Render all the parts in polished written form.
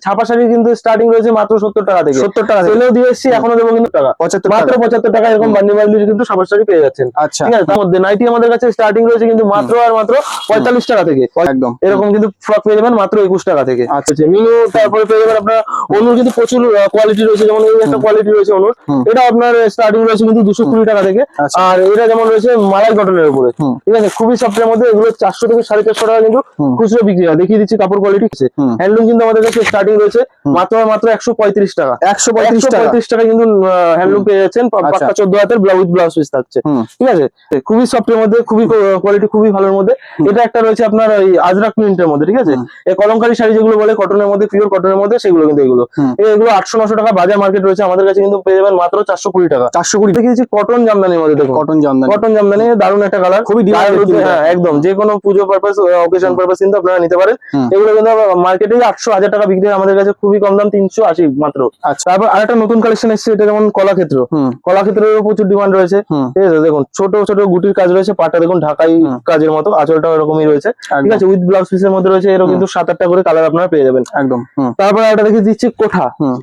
ছাপা শাড়ি কিন্তু স্টার্টিং রয়েছে মাত্র 70 টাকা থেকে। 70 টাকা সেলেও দিয়ে এসেছি, এখনো দেবো কিন্তু টাকা 75 মাত্র 75 টাকা এরকম বান্ডিল বান্ডিল কিন্তু ছাপা শাড়ি পেয়ে যাচ্ছেন। আচ্ছা, ঠিক আছে, তার মধ্যে নাইটি আমাদের কাছে স্টার্টিং রয়েছে কিন্তু মাত্র আর মাত্র 45 টাকা থেকে। একদম এরকম কিন্তু ফ্রক পেয়ে যাবেন মাত্র 21 টাকা থেকে। আচ্ছা, মিনু তারপরে পেয়ে যাবেন আপনার অনুর কিন্তু প্রচুর কোয়ালিটি রয়েছে, যেমন এই একটা কোয়ালিটি রয়েছে অনুর, এটা আপনার স্টার্টিং রয়েছে কিন্তু 220 টাকা থেকে। আর এটা যেমন রয়েছে মালাই কটনের উপরে, ঠিক আছে, খুবই সফটের মধ্যে, এগুলো 400 থেকে 450 টাকা কিন্তু খুচরো বিক্রি হয়। দেখিয়ে দিচ্ছি কাপড় কোয়ালিটি। হ্যান্ডলুম কিন্তু আমাদের কাছে স্টার্টিং রয়েছে মাত্র 135 টাকা। 135 টাকা কিন্তু হ্যান্ডলুম পেয়ে যাচ্ছেন, পাক্কা 14 হাতের উইথ ব্লাউজ পিস থাকছে। ঠিক আছে, খুবই সফটের মধ্যে, খুবই কোয়ালিটি খুবই ভালোর মধ্যে। এটা একটা রয়েছে আপনার এই আজরাক প্রিন্টের মধ্যে, ঠিক আছে, এই কলমকারী শাড়ি যেগুলো বলে কটনের মধ্যে, পিওর কটনের মধ্যে, সেগুলো কিন্তু এগুলো 800-900 টাকা বাজার মার্কেট রয়েছে, আমাদের কাছে কিন্তু পেয়ে যাবেন মাত্র 420 টাকা। 420 দেখিয়ে দিচ্ছি কটন জামদানির মধ্যে, দেখুন কটন জামদানি, দারুণ একটা কালার, খুবই একদম যে কোনো পুজো পারপাস, অকেশন পারপাস কিন্তু আপনারা নিতে পারেন। এগুলো কিন্তু মার্কেটে 800-1000 টাকা বিক্রি হয়, আমাদের কাছে খুবই কম দাম 380 মাত্র। তারপর আরেকটা নতুন কালেকশন এসেছে, এটা যেমন কলাক্ষেত্রেরও প্রচুর ডিমান্ড রয়েছে। ঠিক আছে, দেখুন ছোট ছোট গুটির কাজ রয়েছে, পাটা দেখুন ঢাকাই কাজের মতো, আঁচলটাও এরকমই রয়েছে। ঠিক আছে, উইথ ব্লাউজ পিসের মধ্যে রয়েছে, এরও কিন্তু 7-8টা করে কালার আপনারা পেয়ে যাবেন একদম। তারপর একটা দেখে দিচ্ছি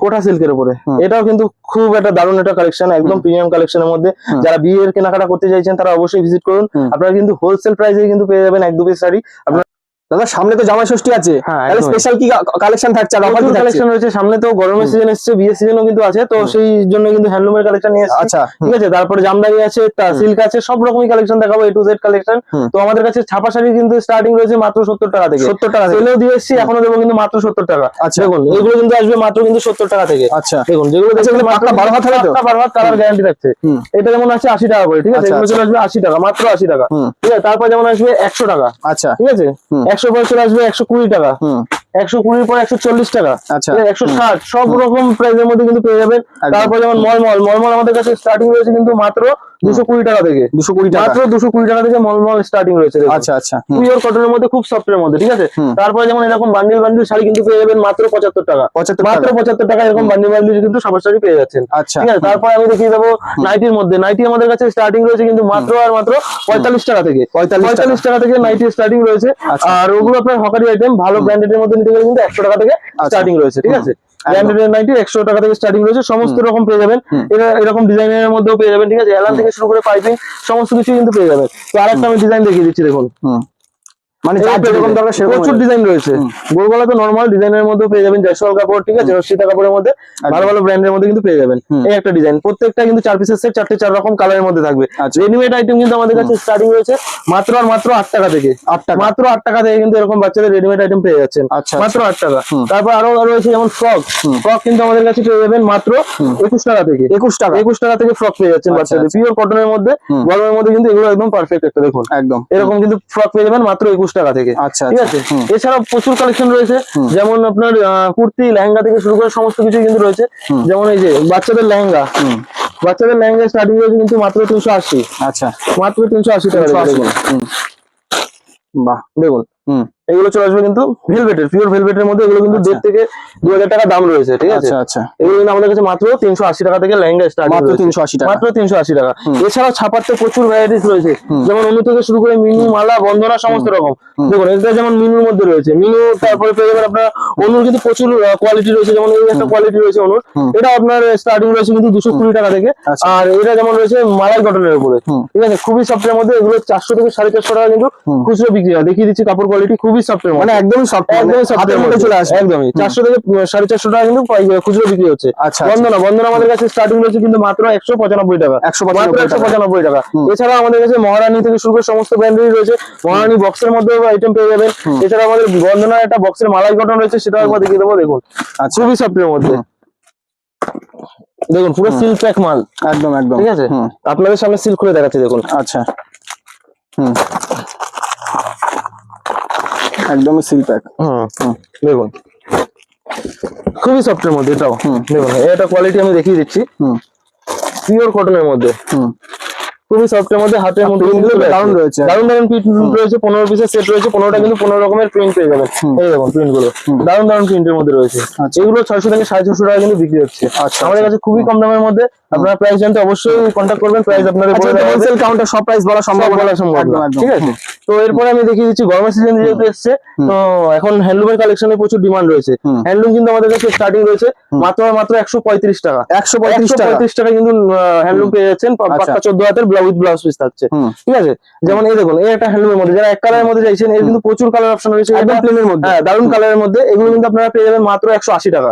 কোঠা সিল্কের উপরে, এটাও কিন্তু খুব একটা দারুণ একটা কালেকশন, একদম প্রিমিয়াম কালেকশনের মধ্যে। যারা বিয়ের কেনাকাটা করতে চাইছেন তারা অবশ্যই ভিজিট করুন, আপনারা কিন্তু হোলসেল প্রাইসে কিন্তু পেয়ে যাবেন 1-2 পিস শাড়ি। আপনারা দাদা সামনে তো জামাই ষষ্ঠী আছে, তাহলে স্পেশাল কি কালেকশন থাকছে? আর অফার কি কালেকশন রয়েছে সামনে, তো গরমের সিজন এসেছে, বিয়ের সিজনও কিন্তু আছে, তো সেই জন্য কিন্তু হ্যান্ডলুমের কালেকশন নিয়ে এসেছি। আচ্ছা, ঠিক আছে, তারপরে জামদানি আছে, সিল্ক আছে, সব রকমই কালেকশন দেখাবো, A to Z কালেকশন। তো আমাদের কাছে ছাপা শাড়ি কিন্তু স্টার্টিং রয়েছে মাত্র 70 টাকা থেকে। 70 টাকা সেলেও দিয়ে এসেছি, এখনো দেবো কিন্তু মাত্র 70 টাকা। আচ্ছা, দেখুন এগুলো কিন্তু আসবে মাত্র কিন্তু 70 টাকা থেকে। আচ্ছা, দেখুন যেগুলো দেখছেন মাত্র 12 হাত, 12 হাত কালার গ্যারান্টি থাকছে। এটা যেমন আছে 80 টাকা করে, ঠিক আছে, এগুলো চলে আসবে 80 টাকা, মাত্র 80 টাকা। ঠিক আছে, তারপর যেমন আসবে 100 টাকা। আচ্ছা, ঠিক আছে, 100 পরে চলে আসবে 120 টাকা, 120 পর 140 টাকা, 160, সব রকম প্রাইসের মধ্যে কিন্তু পেয়ে যাবেন। তারপর যেমন মলমল আমাদের কাছে স্টার্টিং রয়েছে কিন্তু মাত্র 220 টাকা থেকে। 220 টাকা, মাত্র 220 টাকা থেকে মলমল স্টার্টিং রয়েছে। আচ্ছা আচ্ছা, পিওর কটনের মধ্যে, খুব সফটের মধ্যে। ঠিক আছে, তারপরে যেমন এরকম বান্ডিল বান্ডিল শাড়ি কিন্তু পেয়ে যাবেন মাত্র 75 টাকা, মাত্র 75 টাকা এরকম বান্ডিল বান্ডিল কিন্তু সবার শাড়ি পেয়ে যাচ্ছেন। আচ্ছা, ঠিক আছে, তারপর আমি দেখিয়ে দেবো নাইটির মধ্যে। নাইটি আমাদের কাছে স্টার্টিং রয়েছে কিন্তু মাত্র আর মাত্র 45 টাকা থেকে। 45 টাকা থেকে নাইটি স্টার্টিং রয়েছে। আর ওগুলো আপনার হকারি আইটেম, ভালো ব্র্যান্ডের মধ্যে নিতে গেলে কিন্তু 100 টাকা থেকে স্টার্টিং রয়েছে। ঠিক আছে, ব্র্যান্ডেড নাইটি 100 টাকা থেকে স্টার্টিং রয়েছে, সমস্ত রকম পেয়ে যাবেন। এরকম ডিজাইনের মধ্যেও পেয়ে যাবেন। ঠিক আছে, এলান থেকে শুরু করে পাইপিং সমস্ত কিছু কিন্তু পেয়ে যাবেন। তো আরেকটা আমি ডিজাইন দেখিয়ে দিচ্ছি, দেখুন, মানে যেরকম দরকার সেরকম প্রচুর ডিজাইন রয়েছে। গোলগলা তো নরমাল ডিজাইনের মধ্যে পেয়ে যাবেন, জয়সওয়াল কাপড়, ঠিক আছে, রশ্মিতা কাপড়ের মধ্যে ভালো ভালো ব্র্যান্ডের মধ্যে কিন্তু পেয়ে যাবেন। এই একটা ডিজাইন, প্রত্যেকটা কিন্তু 4 পিসের সেট, 4 রকম কালারের মধ্যে থাকবে। রেডিমেড আইটেম কিন্তু আমাদের কাছে স্টার্টিং রয়েছে মাত্র আর মাত্র 8 টাকা থেকে। মাত্র 8 টাকা থেকে কিন্তু এরকম বাচ্চাদের রেডিমেড আইটেম পেয়ে যাচ্ছেন, মাত্র 8 টাকা। তারপর আরো রয়েছে যেমন ফ্রক কিন্তু আমাদের কাছে পেয়ে যাবেন মাত্র 21 টাকা থেকে। 21 টাকা থেকে ফ্রক পেয়ে যাচ্ছেন বাচ্চাদের, পিওর কটনের মধ্যে, গরমের মধ্যে কিন্তু এগুলো একদম পারফেক্ট একটা, দেখুন একদম এরকম কিন্তু ফ্রক পেয়ে যাবেন মাত্র 21 টাকা থেকে। আচ্ছা, ঠিক আছে, এছাড়াও প্রচুর কালেকশন রয়েছে, যেমন আপনার কুর্তি, লেহেঙ্গা থেকে শুরু করে সমস্ত কিছু কিন্তু রয়েছে। যেমন এই যে বাচ্চাদের লেহেঙ্গা স্টার্টিং রয়েছে কিন্তু মাত্র 380। আচ্ছা, মাত্র 380 টাকা। বাহ, দেখুন এগুলো চলে আসবে কিন্তু ভেলভেটের, পিওর ভেলভেটের মধ্যে, এগুলো কিন্তু 1.5 থেকে 2000 টাকা দাম রয়েছে। ঠিক আছে, আচ্ছা, এগুলো কিন্তু আমাদের কাছে মাত্র 380 টাকা থেকে লেহেঙ্গা স্টার্ট, মাত্র 380 টাকা, মাত্র 380 টাকা। এছাড়াও ছাপার তো প্রচুর ভ্যারাইটিস রয়েছে, যেমন অনু থেকে শুরু করে মিনু, মালা, বন্দনা, সমস্ত রকম। দেখুন এটা যেমন মিনুর মধ্যে রয়েছে, মিনু, তারপরে পেয়ে যাবেন আপনার অনুর কিন্তু প্রচুর কোয়ালিটি রয়েছে, যেমন এই একটা কোয়ালিটি রয়েছে অনুর, এটা আপনার স্টার্টিং রয়েছে কিন্তু 220 টাকা থেকে। আর এটা যেমন রয়েছে মালাই কটনের উপরে, ঠিক আছে, খুবই সফটের মধ্যে, এগুলো 400 থেকে 450 টাকা কিন্তু খুচরো বিক্রি হয়। দেখিয়ে দিচ্ছি কাপড় কোয়ালিটি, খুবই সফটের মধ্যে, মানে একদমই সফট, একদমই সফটের মধ্যে চলে আসে, একদমই 400 থেকে 450 টাকা কিন্তু খুচরো বিক্রি হচ্ছে। আচ্ছা, বন্দনা আমাদের কাছে স্টার্টিং রয়েছে কিন্তু মাত্র 195 টাকা, মাত্র 195 টাকা। এছাড়া আমাদের কাছে মহারানী থেকে শুরু করে সমস্ত ব্র্যান্ডেরই রয়েছে, মহারানী বক্সের মধ্যে আইটেম পেয়ে যাবেন। এছাড়া আমাদের বন্দনার একটা বক্সের মালাই কটন রয়েছে, সেটাও একবার দেখিয়ে দেবো, দেখুন খুবই সফটের মধ্যে, দেখুন পুরো সিল্ক প্যাক মাল, একদম একদম। ঠিক আছে, আপনাদের সামনে সিল্ক করে দেখাচ্ছি, দেখুন। আচ্ছা, একদমই সিল প্যাক, দেখুন খুবই সফটের মধ্যে, এটাও দেখুন, এটা কোয়ালিটি আমি দেখিয়ে দিচ্ছি, পিওর কটনের মধ্যে। খুবই সফটের মধ্যে হাতের মধ্যে দারুণ রয়েছে। দারুণ প্রিন্ট রয়েছে, 15 পিসের সেট রয়েছে, 15টা কিন্তু 15 রকমের প্রিন্ট পেয়ে যাবেন। এই দেখুন প্রিন্ট গুলো দারুণ প্রিন্টের মধ্যে রয়েছে। এগুলো 600 থেকে 650 টাকা কিন্তু বিক্রি হচ্ছে আমাদের কাছে, খুবই কম দামের মধ্যে। আপনারা প্রাইস জানতে অবশ্যই কন্ট্যাক্ট করবেন, প্রাইস আপনাদের হোলসেল কাউন্টার সব প্রাইস বলা সম্ভব না, ঠিক আছে। তো এরপরে আমি দেখিয়ে দিচ্ছি গরমের সিজন যেহেতু এসছে, তো এখন হ্যান্ডলুমের কালেকশনে প্রচুর ডিমান্ড রয়েছে। হ্যান্ডলুম কিন্তু আমাদের কাছে স্টার্টিং রয়েছে মাত্র 135 টাকা। 135 টাকা কিন্তু হ্যান্ডলুম পেয়ে যাচ্ছেন, পাক্কা 14 হাতের উইথ ব্লাউজ পিস থাকছে, ঠিক আছে। যেমন এই দেখুন, এই একটা হ্যান্ডলুমের মধ্যে যারা এক কালারের মধ্যে চাইছেন, এর কিন্তু প্রচুর কালার অপশন রয়েছে, একদম প্লেনের মধ্যে, হ্যাঁ দারুণ কালারের মধ্যে। এগুলো কিন্তু আপনারা পেয়ে যাবেন মাত্র 180 টাকা,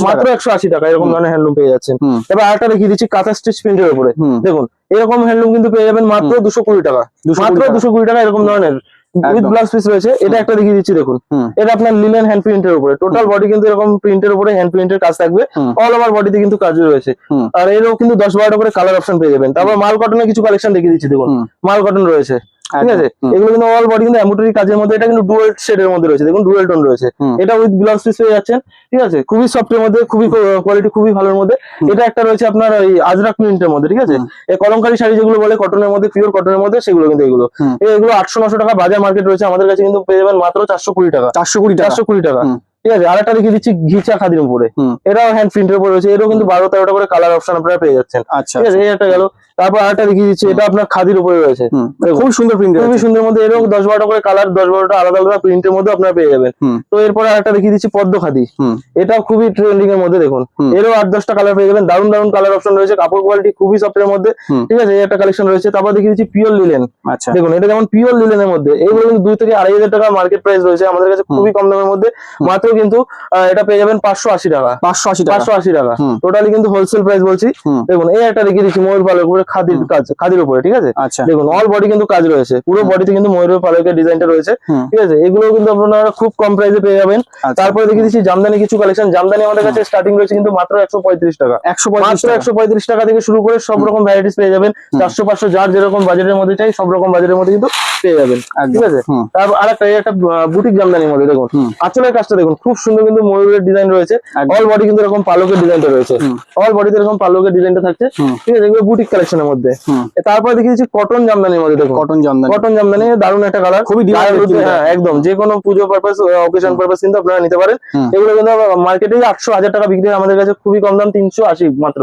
মাত্র 180 টাকা এরকম ধরনের হ্যান্ডলুম পেয়ে যাচ্ছেন। এবার আরেকটা দেখিয়ে দিচ্ছি কাঁথা স্টিচ প্রিন্টের উপরে। দেখুন এরকম হ্যান্ডলুম কিন্তু পেয়ে যাবেন মাত্র 220 টাকা, মাত্র 220 টাকা এরকম ধরনের উইথ ব্লাউজ পিস রয়েছে। এটা একটা দেখিয়ে দিচ্ছি, দেখুন এটা আপনার লিনেন হ্যান্ড প্রিন্টের উপরে, টোটাল বডি কিন্তু এরকম প্রিন্টের উপরে হ্যান্ড প্রিন্টের কাজ থাকবে, অল ওভার বডিতে কিন্তু কাজ রয়েছে। আর এরও কিন্তু 10-12টা করে কালার অপশন পেয়ে যাবেন। তারপর মাল কটনের কিছু কালেকশন দেখিয়ে দিচ্ছি, দেখুন মাল কটন রয়েছে, ঠিক আছে। এগুলো কিন্তু অল বডি কিন্তু এমব্রয়ডারি কাজের মধ্যে, এটা কিন্তু ডুয়াল শেডের মধ্যে রয়েছে, দেখুন ডুয়াল টোন রয়েছে। এটা উইথ ব্লাউজ পিস পেয়ে যাচ্ছেন, ঠিক আছে। খুবই সফটের মধ্যে, খুবই কোয়ালিটি খুবই ভালোর মধ্যে। এটা একটা রয়েছে আপনার ওই আজরাক প্রিন্টের মধ্যে, ঠিক আছে। এই কলমকারী শাড়ি যেগুলো বলে কটনের মধ্যে, পিওর কটনের মধ্যে, সেগুলো কিন্তু এগুলো 800-900 টাকা বাজার মার্কেট রয়েছে, আমাদের কাছে কিন্তু পেয়ে যাবেন মাত্র 420 টাকা, 420 টাকা, ঠিক আছে। আরেকটা দেখিয়ে দিচ্ছি ঘিচা খাদির উপরে, এটাও হ্যান্ড প্রিন্টের উপরে রয়েছে, এরও কিন্তু 12-13টা করে কালার অপশন আপনারা পেয়ে যাচ্ছেন, ঠিক আছে। এই একটা গেল। তারপর আরেকটা দেখিয়ে দিচ্ছি, এটা আপনার খাদির উপরে রয়েছে, খুব সুন্দর প্রিন্ট, খুবই সুন্দর মধ্যে। এরও 10-12টা করে কালার, 10-12টা আলাদা আলাদা প্রিন্টের মধ্যে আপনারা পেয়ে যাবেন। তো এরপর আরেকটা দেখিয়ে দিচ্ছি পদ্ম খাদি, এটাও খুবই ট্রেন্ডিং এর মধ্যে, দেখুন এরও 8-10টা কালার পেয়ে যাবেন, দারুণ দারুণ কালার অপশন রয়েছে, কাপড় কোয়ালিটি খুবই সফটের মধ্যে, ঠিক আছে। এই একটা কালেকশন রয়েছে। তারপর দেখিয়ে দিচ্ছি পিওর লিলেন, দেখুন এটা যেমন পিওর লিলেনের মধ্যে, এইগুলো কিন্তু 2 থেকে 2,500 টাকা মার্কেট প্রাইস রয়েছে, আমাদের কাছে খুবই কম দামের মধ্যে, মাত্র কিন্তু এটা পেয়ে যাবেন 580 টাকা, 580 টাকা টোটালি কিন্তু হোলসেল প্রাইস বলছি। দেখুন এই একটা দেখিয়ে দিচ্ছি ময়ূর পালকের উপরে খাদির কাজ, খাদির উপরে, ঠিক আছে। দেখুন অল বডি কিন্তু কাজ রয়েছে, পুরো বডিতে কিন্তু ময়ূরের পালকের ডিজাইনটা রয়েছে, ঠিক আছে। এগুলো কিন্তু আপনারা খুব কম প্রাইসে পেয়ে যাবেন। তারপরে দেখিয়ে দিচ্ছি জামদানি কিছু কালেকশন। জামদানি আমাদের কাছে স্টার্টিং রয়েছে কিন্তু মাত্র 135 টাকা, মাত্র 135 টাকা থেকে শুরু করে সব রকম ভ্যারাইটিস পেয়ে যাবেন। 400-500 যার যেরকম বাজেটের মধ্যে চাই, সব রকম বাজেটের মধ্যে কিন্তু পেয়ে যাবেন, ঠিক আছে। তারপর আরেকটা একটা বুটিক জামদানির মধ্যে, দেখুন আঁচলের কাজটা দেখুন খুব সুন্দর কিন্তু ময়ূরের ডিজাইন রয়েছে, অল বডি কিন্তু এরকম পালকের ডিজাইনটা রয়েছে, অল বডিতে এরকম পালকের ডিজাইনটা থাকছে, ঠিক আছে। এগুলো বুটিক কালেকশনের মধ্যে। তারপরে দেখিয়ে দিচ্ছি কটন জামদানির মধ্যে, দেখুন কটন জামদানি দারুণ একটা কালার, খুবই হ্যাঁ একদম, যে কোনো পুজো পারপাস, অকেশন পারপাস কিন্তু আপনারা নিতে পারেন। এগুলো কিন্তু মার্কেটে 800-1000 টাকা বিক্রি হয়, আমাদের কাছে খুবই কম দাম, 380 মাত্র,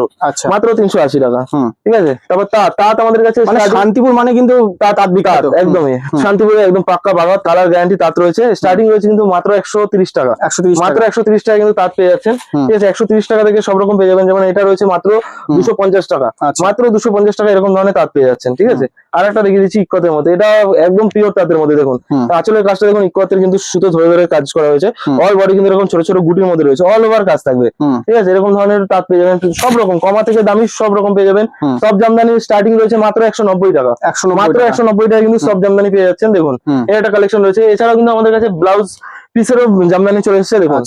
মাত্র 380 টাকা, ঠিক আছে। তারপর তাঁত আমাদের কাছে শান্তিপুর মানে কিন্তু তাঁত বিখ্যাত, একদমই শান্তিপুরে একদম পাক্কা বাগাত, কালার গ্যারান্টি তাঁত রয়েছে। স্টার্টিং রয়েছে কিন্তু মাত্র 130 টাকা, মাত্র 130 টাকা কিন্তু তাঁত পেয়ে যাচ্ছেন, ঠিক আছে। 130 টাকা থেকে সব রকম পেয়ে যাবেন। যেমন এটা রয়েছে মাত্র 250 টাকা, মাত্র 250 টাকা এরকম ধরনের তাঁত পেয়ে যাচ্ছেন, ঠিক আছে। আর একটা দেখিয়ে দিচ্ছি ইক্কতের মধ্যে, এটা একদম পিওর তাঁতের মধ্যে, দেখুন আঁচলের কাজটা দেখুন, ইক্কতের কিন্তু সুতো ধরে ধরে কাজ করা হয়েছে, অল বডি কিন্তু এরকম ছোট ছোট গুটির মধ্যে রয়েছে, অল ওভার কাজ থাকবে, ঠিক আছে। এরকম ধরনের তাঁত পেয়ে যাবেন, সব রকম কমা থেকে দামি সব রকম পেয়ে যাবেন। সব জামদানির স্টার্টিং রয়েছে মাত্র 190 টাকা, মাত্র 190 টাকা কিন্তু সব জামদানি পেয়ে যাচ্ছেন। দেখুন এর একটা কালেকশন রয়েছে। এছাড়াও কিন্তু আমাদের কাছে ব্লাউজ পিসেরও জামদানি চলে এসেছে, দেখুন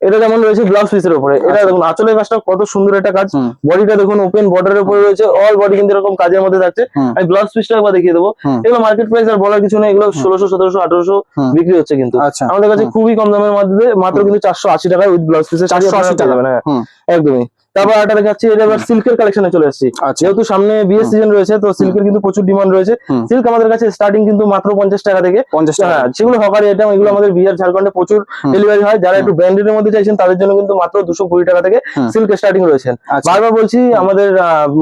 এটা যেমন রয়েছে ব্লাউজ পিসের উপরে, এটা দেখুন আঁচলের কাজটা কত সুন্দর একটা কাজ, বডিটা দেখুন ওপেন বর্ডারের উপরে রয়েছে, অল বডি কিন্তু এরকম কাজের মধ্যে থাকছে। আমি ব্লাউজ পিসটা একবার দেখিয়ে দেবো। এগুলো মার্কেট প্রাইস আর বলার কিছু নেই, এগুলো 1600, 1700, 1800 বিক্রি হচ্ছে, কিন্তু আমাদের কাছে খুবই কম দামের মধ্যে মাত্র কিন্তু 480 টাকায় উইথ ব্লাউজ পিসে 480 টাকা, হ্যাঁ একদমই। তারপর একটা দেখাচ্ছি, এটা এবার সিল্কের কালেকশনে চলে এসেছি, যেহেতু সামনে বিয়ের সিজন রয়েছে, তো সিল্কের কিন্তু প্রচুর ডিমান্ড রয়েছে। সিল্ক আমাদের কাছে স্টার্টিং কিন্তু মাত্র 50 টাকা থেকে, 50 টাকা, যেগুলো হকারি আইটেম, এগুলো আমাদের বিহার ঝাড়খণ্ডে প্রচুর ডেলিভারি হয়। যারা একটু ব্র্যান্ডেড এর মধ্যে চাইছেন তাদের জন্য কিন্তু মাত্র 220 টাকা থেকে সিল্ক স্টার্টিং রয়েছে। বারবার বলছি, আমাদের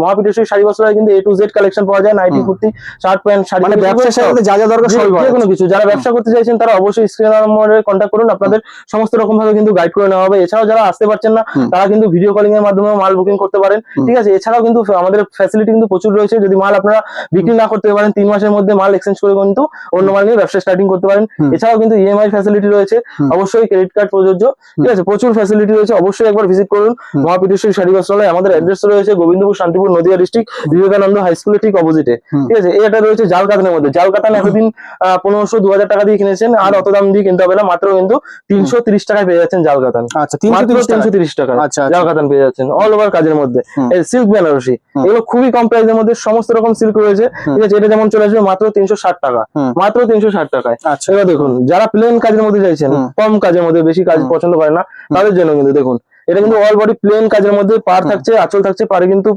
মহাপীঠেশ্বরী শাড়ি বস্ত্রালয়ে কিন্তু A to Z কালেকশন পাওয়া যায়, nightie, kurti, shirt pant, sari, মানে ব্যবসার সাথে যা যা দরকার সবই পাওয়া যায়, কোনো কিছু। যারা ব্যবসা করতে চাইছেন তারা অবশ্যই স্ক্রিনে নম্বরে কন্ট্যাক্ট করুন, আপনাদের সমস্ত রকম ভাবে কিন্তু গাইড করে নেওয়া হবে। এছাড়াও যারা আসতে পারছেন না, তারা কিন্তু ভিডিও কলিং এর মাধ্যমে মাল বুকিং করতে পারেন, ঠিক আছে। এছাড়াও কিন্তু আমাদের ফ্যাসিলিটি কিন্তু প্রচুর রয়েছে, যদি মাল আপনারা বিক্রি না করতে পারেন 3 মাসের মধ্যে মাল এক্সচেঞ্জ করে কিন্তু অন্য মাল নিয়ে ব্যবসা স্টার্টিং করতে পারেন। এছাড়াও কিন্তু ইএমআই ফ্যাসিলিটি রয়েছে, অবশ্যই ক্রেডিট কার্ড প্রযোজ্য, ঠিক আছে। প্রচুর ফ্যাসিলিটি রয়েছে, অবশ্যই একবার ভিজিট করুন মহাপীঠেশ্বরী শাড়ি বস্ত্রালয়। আমাদের অ্যাড্রেস রয়েছে গোবিন্দপুর, শান্তিপুর, নদিয়া ডিস্ট্রিক্ট, বিবেকানন্দ হাই স্কুলের ঠিক অপোজিটে, ঠিক আছে। এটা রয়েছে জাল কাতানের মধ্যে। জাল কাতান এতদিন 1500-2000 টাকা দিয়ে কিনেছেন, আর অত দাম দিয়ে কিনতে হবে না, মাত্র কিন্তু 330 টাকায় পেয়ে যাচ্ছেন জাল কাতান, 330 টাকা জাল কাতান পেয়ে যাচ্ছেন, অল ওভার কাজের মধ্যে। সিল্ক বেনারসি, এগুলো খুবই কম প্রাইসের মধ্যে সমস্ত রকম সিল্ক রয়েছে, ঠিক আছে। এটা যেমন চলে আসবে মাত্র 360 টাকা, মাত্র 360 টাকায়। এবার দেখুন যারা প্লেন কাজের মধ্যে চাইছেন, কম কাজের মধ্যে, বেশি কাজ পছন্দ করে না, তাদের জন্য কিন্তু দেখুন এটা কিন্তু অল বডি প্লেন কাজের মধ্যে, পার থাকছে, আঁচল থাকছে, পারে কিন্তু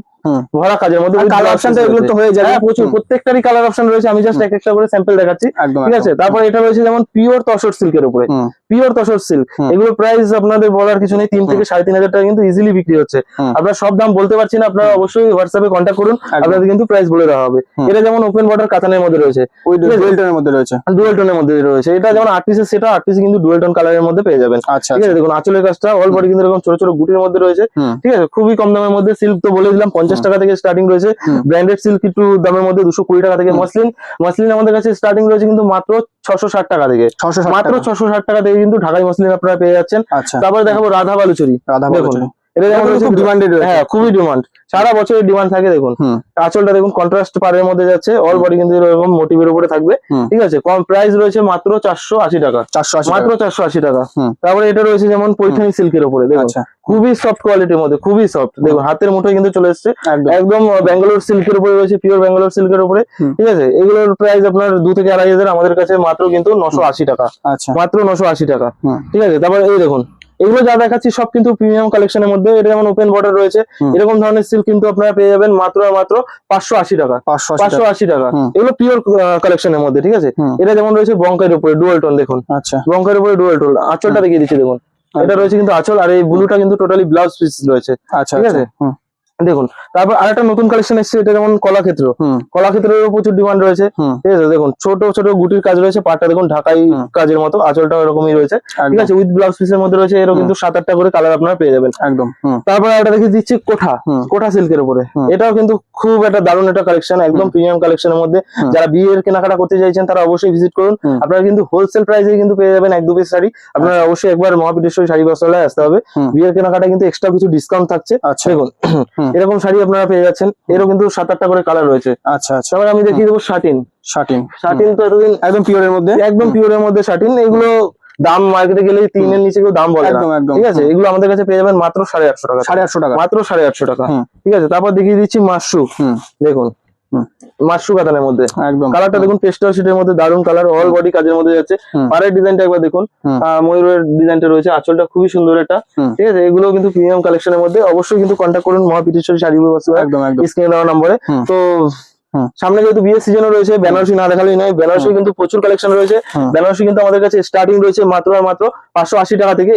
ভরা কাজের মধ্যে কালার অপশন তো এগুলো তো হয়ে যাবে প্রচুর, প্রত্যেকটারই কালার অপশন রয়েছে, আমি জাস্ট এক একটা করে স্যাম্পল দেখাচ্ছি, ঠিক আছে। তারপর এটা রয়েছে যেমন পিওর তসর সিল্কের উপরে, পিওর তসর সিল্ক, এগুলোর প্রাইস আপনাদের বলার কিছু নেই, 3 থেকে 3.5 টাকা কিন্তু ইজিলি বিক্রি হচ্ছে। আপনারা সব দাম বলতে পারছি না, আপনারা অবশ্যই হোয়াটসঅ্যাপে কন্ট্যাক্ট করুন, আপনাদের কিন্তু প্রাইস বলে দেওয়া হবে। এটা যেমন ওপেন বর্ডার কাতানের মধ্যে রয়েছে, ওই ডুয়াল টোনের মধ্যে রয়েছে, ডুয়াল টোনের মধ্যে রয়েছে। এটা যেমন 8 পিসের সেটা 8 পিস কিন্তু ডুয়াল টোন কালারের মধ্যে পেয়ে যাবেন, আচ্ছা ঠিক আছে। দেখুন আঁচলের কাজটা অল বডি কিন্তু এরকম ছোট ছোট গুটির মধ্যে রয়েছে, ঠিক আছে। খুবই কম দামের মধ্যে, সিল্ক তো বলে দিলাম 50 টাকা থেকে স্টার্টিং রয়েছে, ব্র্যান্ডেড সিল্ক একটু দামের মধ্যে 220 টাকা থেকে, মসলিন আমাদের কাছে স্টার্টিং রয়েছে কিন্তু মাত্র 660 টাকা থেকে, মাত্র 660 টাকা থেকে কিন্তু ঢাকাই মসলিন আপনারা পেয়ে যাচ্ছেন। তারপরে দেখাবো রাধা বালুচরি, দেখুন এটা যেমন খুব ডিমান্ডেড, হ্যাঁ খুবই ডিমান্ড, সারা বছরের ডিমান্ড থাকে। দেখুন আঁচলটা দেখুন কন্ট্রাস্ট পাড়ের মধ্যে যাচ্ছে, অল বডি কিন্তু এরকম মোটিভের উপরে থাকবে, ঠিক আছে। কম প্রাইস রয়েছে মাত্র 480 টাকা, মাত্র 480 টাকা। তারপরে এটা রয়েছে যেমন পৈঠানি সিল্কের উপরে, দেখুন খুবই সফট কোয়ালিটির মধ্যে, খুবই সফট, দেখুন হাতের মুঠোয় কিন্তু চলে এসছে, একদম ব্যাঙ্গালোর সিল্কের উপরে রয়েছে, পিওর ব্যাঙ্গালোর সিল্কের উপরে, ঠিক আছে। এগুলোর প্রাইস আপনার 2 থেকে 2,500, আমাদের কাছে মাত্র কিন্তু 980 টাকা, মাত্র 980 টাকা, ঠিক আছে। তারপর এই দেখুন এগুলো যা দেখাচ্ছি সব কিন্তু প্রিমিয়াম কালেকশনের মধ্যে, এটা যেমন ওপেন বর্ডার রয়েছে, এরকম ধরনের সিল্ক কিন্তু আপনারা পেয়ে যাবেন মাত্র আর মাত্র 580 টাকা, 580 টাকা। এগুলো পিওর কালেকশনের মধ্যে, ঠিক আছে। এটা যেমন রয়েছে বঙ্কের উপরে ডুয়াল টোন, দেখুন বঙ্কের উপরে ডুয়াল টোন, আঁচলটা দেখিয়ে দিচ্ছি দেখুন, এটা রয়েছে কিন্তু আঁচল, আর এই ব্লুটা কিন্তু টোটালি ব্লাউজ পিস রয়েছে, ঠিক আছে। দেখুন তারপর আরেকটা নতুন কালেকশন এসেছে, এটা যেমন কলাক্ষেত্রেরও প্রচুর ডিমান্ড রয়েছে, ঠিক আছে। দেখুন ছোট ছোট গুটির কাজ রয়েছে, পাটটা দেখুন ঢাকাই কাজের মতো, আঁচলটা এরকমই রয়েছে, ঠিক আছে। উইথ ব্লাউজ পিসের মধ্যে রয়েছে, এরও কিন্তু 7-8টা করে কালার আপনারা পেয়ে যাবেন একদম। তারপর একটা দেখে দিচ্ছি কোঠা সিল্কের উপরে, এটাও কিন্তু খুব একটা দারুণ একটা কালেকশন, একদম প্রিমিয়াম কালেকশনের মধ্যে। যারা বিয়ের কেনাকাটা করতে চাইছেন তারা অবশ্যই ভিজিট করুন, আপনারা কিন্তু হোলসেল প্রাইসে কিন্তু পেয়ে যাবেন 1-2 পিস শাড়ি। আপনারা অবশ্যই একবার মহাপীঠেশ্বরী শাড়ি বস্ত্রালয়ে আসতে হবে, বিয়ের কেনাকাটা কিন্তু এক্সট্রা কিছু ডিসকাউন্ট থাকছে। দেখুন এরকম শাড়ি আপনারা পেয়ে যাচ্ছেন, এরও কিন্তু 7-8টা করে কালার রয়েছে। তারপর আমি দেখিয়ে দেবো শাটিন তো এতদিন একদম পিওরের মধ্যে শাটিন, এগুলো দাম মার্কেটে গেলে 3-এর নিচে কেউ দাম বলে না, ঠিক আছে। এগুলো আমাদের কাছে পেয়ে যাবেন মাত্র 850 টাকা, মাত্র 850 টাকা, ঠিক আছে। তারপর দেখিয়ে দিচ্ছি মাশরু, দেখুন মাশরু কাতানের মধ্যে, একদম কালারটা দেখুন পেস্টাল শিটের মধ্যে, দারুন কালার, অল বডি কাজের মধ্যে যাচ্ছে। পাড়ের ডিজাইনটা একবার দেখুন, ময়ূরের ডিজাইনটা রয়েছে, আঁচলটা খুবই সুন্দর এটা, ঠিক আছে। এগুলো কিন্তু প্রিমিয়াম কালেকশনের মধ্যে, অবশ্যই কিন্তু কন্ট্যাক্ট করুন মহাপীঠেশ্বরী শাড়ি বস্ত্রালয়, স্ক্রিনে দেওয়া নম্বরে। তো সামনে যেহেতু বিয়ের সিজনও রয়েছে, বেনারসি না দেখালেই নয়, বেনারসি কিন্তু প্রচুর কালেকশন রয়েছে। বেনারসি কিন্তু আমাদের কাছে স্টার্টিং রয়েছে মাত্র আর মাত্র 580 টাকা থেকে।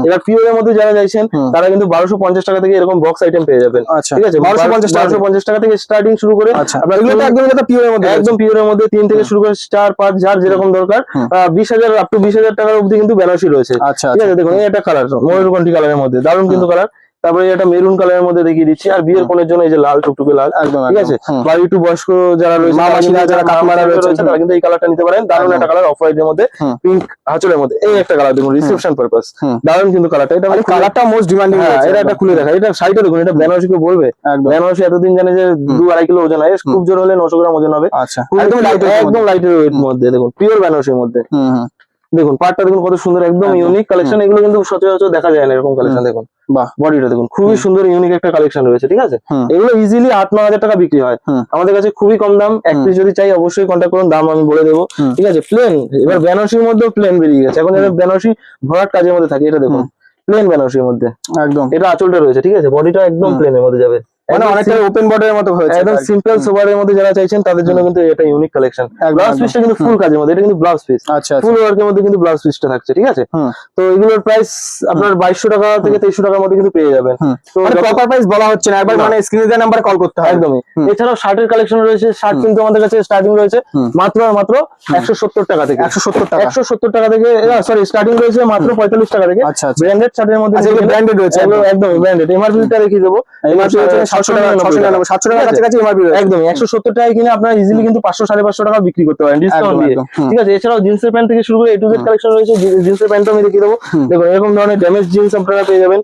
এবার পিওরের মধ্যে যারা চাইছেন তারা কিন্তু 1250 টাকা থেকে এরকম বক্স আইটেম পেয়ে যাবেন, ঠিক আছে। 1250 টাকা থেকে স্টার্টিং শুরু করে আপনারা একদম পিওরের মধ্যে 3 থেকে শুরু করে 4, 5 যার যেরকম দরকার 20,000 আপ টু 20,000 টাকার অবধি কিন্তু বেনারসি রয়েছে, ঠিক আছে। দেখুন এই একটা কালার ময়ূরকণ্ঠী কালারের মধ্যে, দারুণ কিন্তু কালার। তারপরে এটা মেরুন কালারের মধ্যে দেখিয়ে দিচ্ছি, আর বিয়ের কোণের জন্য এই যে লাল টুকটুকে লাল, ঠিক আছে। বা একটু বয়স্ক যারা রয়েছে, যারা কাকিমারা রয়েছে, তারা কিন্তু এই কালারটা নিতে পারেন, দারুণ একটা কালার, অফ হোয়াইটের মধ্যে পিঙ্ক আঁচলের মধ্যে, এই একটা কালার দেখুন রিসেপশন পারপাস, দারুণ কিন্তু কালারটা। এটা কালারটা মোস্ট ডিমান্ডিং, এটা একটা খুলে দেখা, এটা শাড়িটা দেখুন, এটা বেনারসি কেউ বলবে, বেনারসি এতদিন জানে যে 2-2.5 কিলো ওজন হয়, খুব জোর হলে 900 গ্রাম ওজন হবে, একদম লাইটের ওয়েট মধ্যে, দেখুন পিওর বেনারসির মধ্যে। দেখুন পাটটা দেখুন কত সুন্দর, একদম ইউনিক কালেকশন, এগুলো কিন্তু সচরাচর দেখা যায় না এরকম কালেকশন। দেখুন বডিটা দেখুন খুবই সুন্দর, ইউনিক একটা কালেকশন রয়েছে, ঠিক আছে। এগুলো ইজিলি 8-9 হাজার টাকা বিক্রি হয়, আমাদের কাছে খুবই কম দাম। এক পিস যদি চাই অবশ্যই কন্ট্যাক্ট করুন, দাম আমি বলে দেবো, ঠিক আছে। প্লেন, এবার বেনারসির মধ্যেও প্লেন বেরিয়ে গেছে এখন, বেনারসি ভরাট কাজের মধ্যে থাকে, এটা দেখুন প্লেন বেনারসির মধ্যে, একদম এটা আঁচলটা রয়েছে, ঠিক আছে। বডিটা একদম প্লেনের মধ্যে যাবে, মানে অনেকটা ওপেন বর্ডারের মতো হয়েছে, একদম সিম্পল সোবারের মধ্যে যারা চাইছেন তাদের জন্য কিন্তু এটা ইউনিক কালেকশন। ব্লাউজ পিসটা কিন্তু ফুল কাজের মধ্যে, এটা কিন্তু ব্লাউজ পিস, ফুল ওয়ার্কের মধ্যে কিন্তু ব্লাউজ পিসটা থাকছে, ঠিক আছে। তো এগুলোর প্রাইস আপনার 2200 টাকা থেকে 2300 টাকার মধ্যে কিন্তু পেয়ে যাবেন। তো প্রপার প্রাইস বলা হচ্ছে না, একবার মানে স্ক্রিনে দেওয়া নাম্বারে কল করতে হবে, একদমই। এছাড়াও শার্টের কালেকশন রয়েছে, শার্ট কিন্তু আমাদের কাছে স্টার্টিং রয়েছে মাত্র 170 টাকা থেকে, 170 টাকা থেকে, সরি স্টার্টিং রয়েছে মাত্র 45 টাকা থেকে। ব্র্যান্ডেড শার্টের মধ্যে ব্র্যান্ডেড রয়েছে, একদম ব্র্যান্ডেড। এমআরপিটা দেখিয়ে দেবো, এমআরপি হচ্ছে 700 টাকা, 700 টাকার কাছাকাছি এমআরপি, একদম 170 টাকায় কিনে আপনারা ইজিলি কিন্তু 500-550 টাকা বিক্রি করতে পারেন ডিসকাউন্ট দিয়ে, ঠিক আছে। এছাড়াও জিন্সের প্যান্ট থেকে শুরু করে A to Z কালেকশন রয়েছে, জিন্সের প্যান্টও আমি দেখিয়ে দেবো। দেখুন এরকম ধরনের ড্যামেজ জিন্স আপনারা পেয়ে যাবেন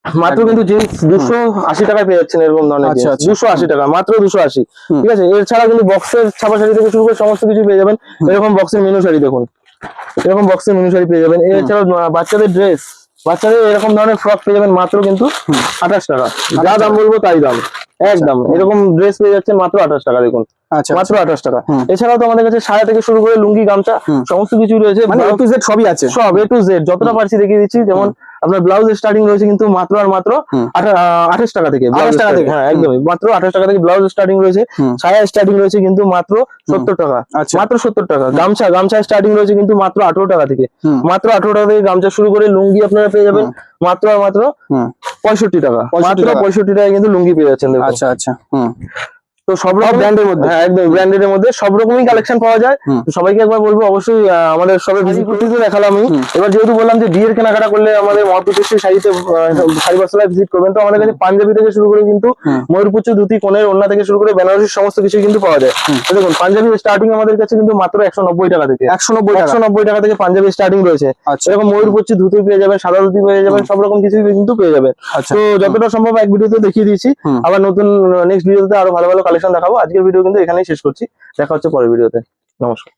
মাত্র কিন্তু জিন্স 280 টাকায় পেয়ে যাচ্ছেন, এরকম ধরনের 280 টাকা, মাত্র 280, ঠিক আছে। এছাড়া কিন্তু বক্সের ছাপা শাড়ি থেকে শুরু করে সমস্ত কিছু পেয়ে যাবেন, এরকম বক্সের মেনু শাড়ি দেখুন, এরকম বক্সের মেনু শাড়ি পেয়ে যাবেন। এছাড়াও বাচ্চাদের ড্রেস, বাচ্চাদের এরকম ধরনের ফ্রক পেয়ে যাবেন মাত্র কিন্তু 28 টাকা, যা দাম বলবো তাই দাম, একদম এরকম ড্রেস পেয়ে যাচ্ছেন মাত্র 28 টাকা, দেখুন মাত্র 28 টাকা। এছাড়াও তো আমাদের কাছে সায়া থেকে শুরু করে লুঙ্গি গামছা সমস্ত কিছু রয়েছে, মানে A to Z সবই আছে, সব A to Z যতটা পারছি দেখিয়ে দিচ্ছি। যেমন আপনার ব্লাউজ স্টার্টিং রয়েছে কিন্তু মাত্র আর মাত্র 28 টাকা থেকে। 28 টাকা থেকে? হ্যাঁ একদমই মাত্র 28 টাকা থেকে ব্লাউজ স্টার্টিং রয়েছে। ছায়া স্টার্টিং রয়েছে কিন্তু মাত্র 70 টাকা, আচ্ছা। মাত্র 70 টাকা। গামছা স্টার্টিং রয়েছে কিন্তু মাত্র 18 টাকা থেকে, মাত্র 18 টাকা থেকে গামছা শুরু করে লুঙ্গি আপনারা পেয়ে যাবেন মাত্র আর মাত্র 65 টাকা, মাত্র 65 টাকা কিন্তু লুঙ্গি পেয়ে যাচ্ছেন। দেখুন আচ্ছা আচ্ছা। তো সব রকম ব্র্যান্ডের মধ্যে, হ্যাঁ একদম ব্র্যান্ডের মধ্যে সব রকমই কালেকশন পাওয়া যায়। তো সবাইকে একবার বলবো অবশ্যই আমাদের সবে ভিজিট করতে দেখালাম আমি। এবার যেহেতু বললাম যে বিয়ের কেনাকাটা করলে আমাদের মহাপ্রতিষ্ঠিত শাড়িতে শাড়ি বস্ত্রালয় ভিজিট করবেন, তো আমাদের কাছে পাঞ্জাবি থেকে শুরু করে কিন্তু ময়ূরপুচ্ছ, ধুতি, কোণের ওড়না থেকে শুরু করে বেনারসি সমস্ত কিছু কিন্তু পাওয়া যায়। তো দেখুন পাঞ্জাবি স্টার্টিং আমাদের কাছে কিন্তু মাত্র 190 টাকা থেকে, 190 টাকা থেকে পাঞ্জাবি স্টার্টিং রয়েছে। এরকম ময়ূরপুচ্ছ ধুতি পেয়ে যাবেন, সাদা ধুতি পেয়ে যাবেন, সব রকম কিছু কিন্তু পেয়ে যাবেন। তো যতটা সম্ভব এক ভিডিওতে দেখিয়ে দিয়েছি, আবার নতুন নেক্সট ভিডিওতে আরো ভালো ভালো কালেকশন দেখাবো। আজকের ভিডিও কিন্তু এখানেই শেষ করছি, দেখা হচ্ছে পরের ভিডিওতে। নমস্কার।